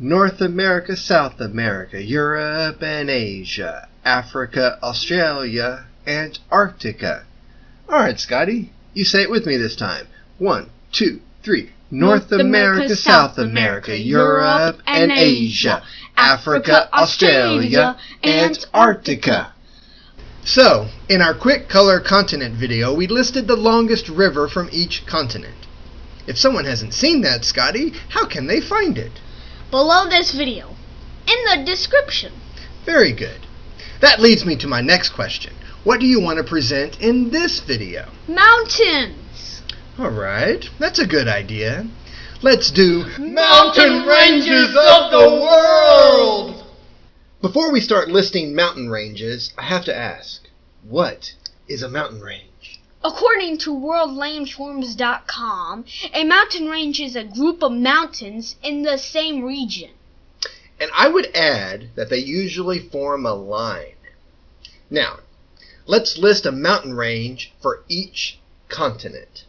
North America, South America, Europe and Asia, Africa, Australia, Antarctica. Alright, Scotty, you say it with me this time. 1, 2, 3. North America, South America, Europe and Asia, Africa, Australia, Antarctica. So, in our quick color continent video, we listed the longest river from each continent. If someone hasn't seen that, Scotty, how can they find it? Below this video, in the description. Very good. That leads me to my next question. What do you want to present in this video? Mountains! Alright, that's a good idea. Let's do Mountain Ranges of the World! Before we start listing mountain ranges, I have to ask, what is a mountain range? According to worldlandforms.com, a mountain range is a group of mountains in the same region. And I would add that they usually form a line. Now, let's list a mountain range for each continent.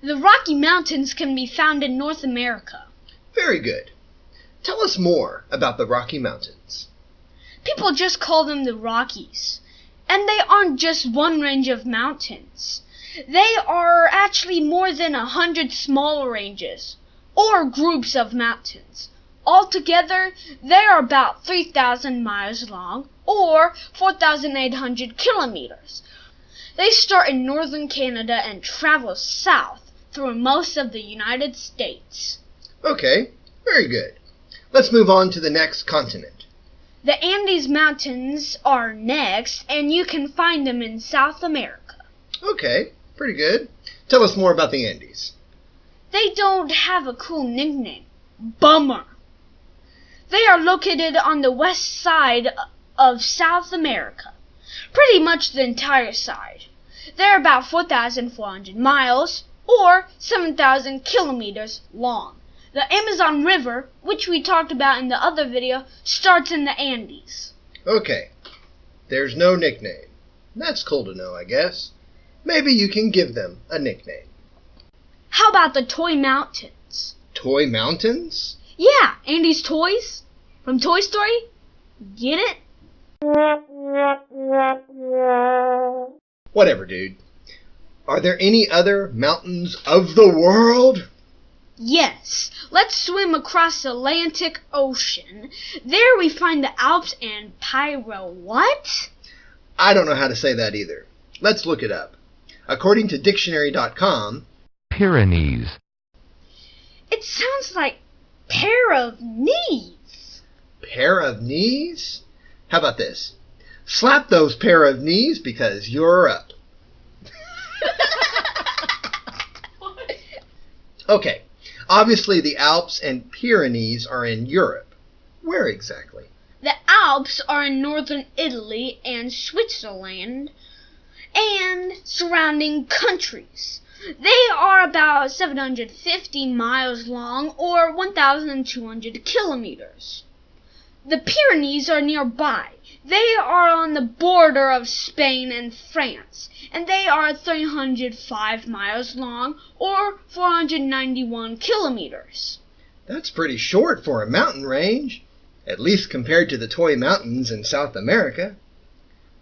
The Rocky Mountains can be found in North America. Very good. Tell us more about the Rocky Mountains. People just call them the Rockies. And they aren't just one range of mountains. They are actually more than 100 smaller ranges, or groups of mountains. Altogether, they are about 3,000 miles long, or 4,800 kilometers. They start in northern Canada and travel south through most of the United States. Okay, very good. Let's move on to the next continent. The Andes Mountains are next, and you can find them in South America. Okay, pretty good. Tell us more about the Andes. They don't have a cool nickname. Bummer. They are located on the west side of South America. Pretty much the entire side. They're about 4,400 miles, or 7,000 kilometers long. The Amazon River, which we talked about in the other video, starts in the Andes. Okay. There's no nickname. That's cool to know, I guess. Maybe you can give them a nickname. How about the Toy Mountains? Toy Mountains? Yeah, Andy's toys. From Toy Story. Get it? Whatever, dude. Are there any other mountains of the world? Yes, let's swim across the Atlantic Ocean. There we find the Alps and what? I don't know how to say that either. Let's look it up. According to dictionary.com, Pyrenees. It sounds like pair of knees. Pair of knees? How about this? Slap those pair of knees because you're up. Okay. Obviously, the Alps and Pyrenees are in Europe. Where exactly? The Alps are in northern Italy and Switzerland and surrounding countries. They are about 750 miles long, or 1,200 kilometers. The Pyrenees are nearby. They are on the border of Spain and France, and they are 305 miles long, or 491 kilometers. That's pretty short for a mountain range, at least compared to the Toy Mountains in South America.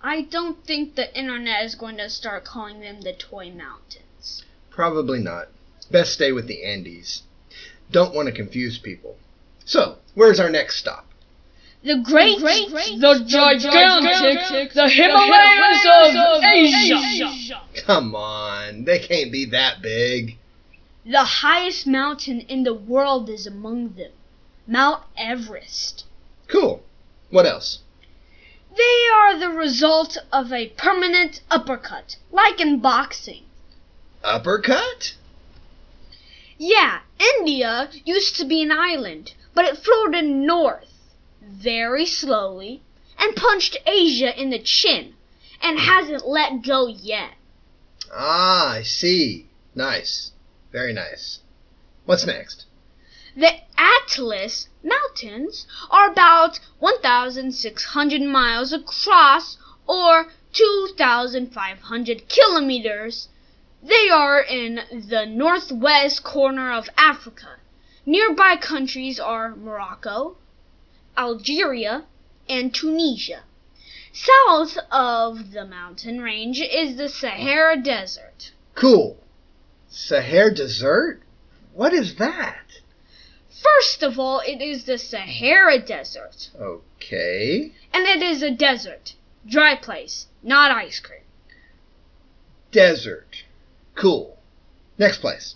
I don't think the internet is going to start calling them the Toy Mountains. Probably not. Best stay with the Andes. Don't want to confuse people. So, where's our next stop? The great, the gigantic, the Himalayas of Asia. Come on, they can't be that big. The highest mountain in the world is among them, Mount Everest. Cool. What else? They are the result of a permanent uppercut, like in boxing. Uppercut? Yeah, India used to be an island, but it floated north very slowly and punched Asia in the chin and hasn't let go yet. Ah, I see. Nice. Very nice. What's next? The Atlas Mountains are about 1,600 miles across, or 2,500 kilometers. They are in the northwest corner of Africa, Nearby countries are Morocco, Algeria, and Tunisia. South of the mountain range is the Sahara Desert. Cool. Sahara Desert? What is that? First of all, it is the Sahara Desert. Okay. And it is a desert. Dry place, not ice cream. Desert. Cool. Next place.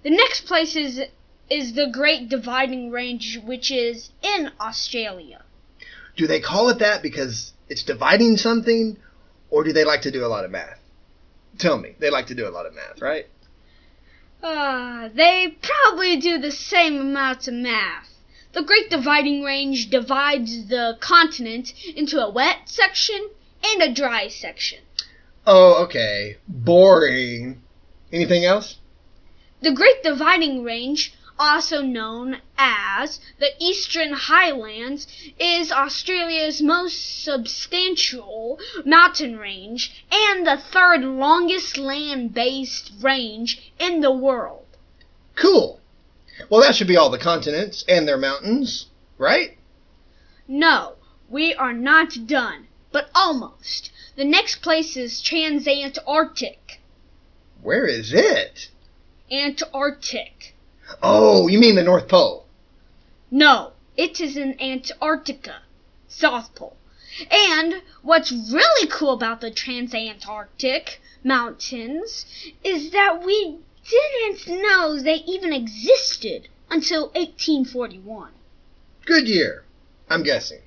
The next place is the Great Dividing Range, which is in Australia. Do they call it that because it's dividing something, or do they like to do a lot of math? Tell me. They like to do a lot of math, right? They probably do the same amount of math. The Great Dividing Range divides the continent into a wet section and a dry section. Oh, okay. Boring. Anything else? The Great Dividing Range, also known as the Eastern Highlands, is Australia's most substantial mountain range and the third longest land-based range in the world. Cool. Well, that should be all the continents and their mountains, right? No, we are not done, but almost. The next place is Transantarctic. Where is it? Antarctic. Oh, you mean the North Pole? No, it is in Antarctica, South Pole. And what's really cool about the Transantarctic mountains is that we didn't know they even existed until 1841. Good year, I'm guessing.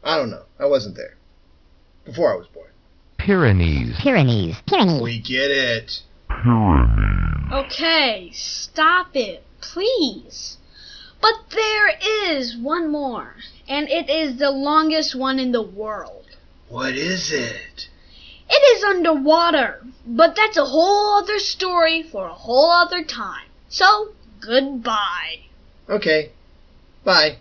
I don't know. I wasn't there. Before I was born. Pyrenees. We get it. Okay, stop it, please. But there is one more, and it is the longest one in the world. What is it? It is underwater, but that's a whole other story for a whole other time. So, goodbye. Okay. Bye.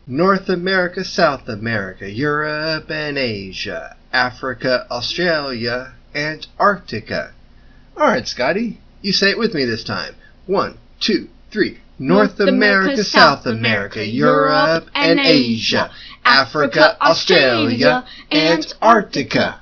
North America, South America, Europe and Asia, Africa, Australia, Antarctica. All right, Scotty. You say it with me this time. 1, 2, 3. North America, South America, Europe and Asia, Africa, Australia, Antarctica.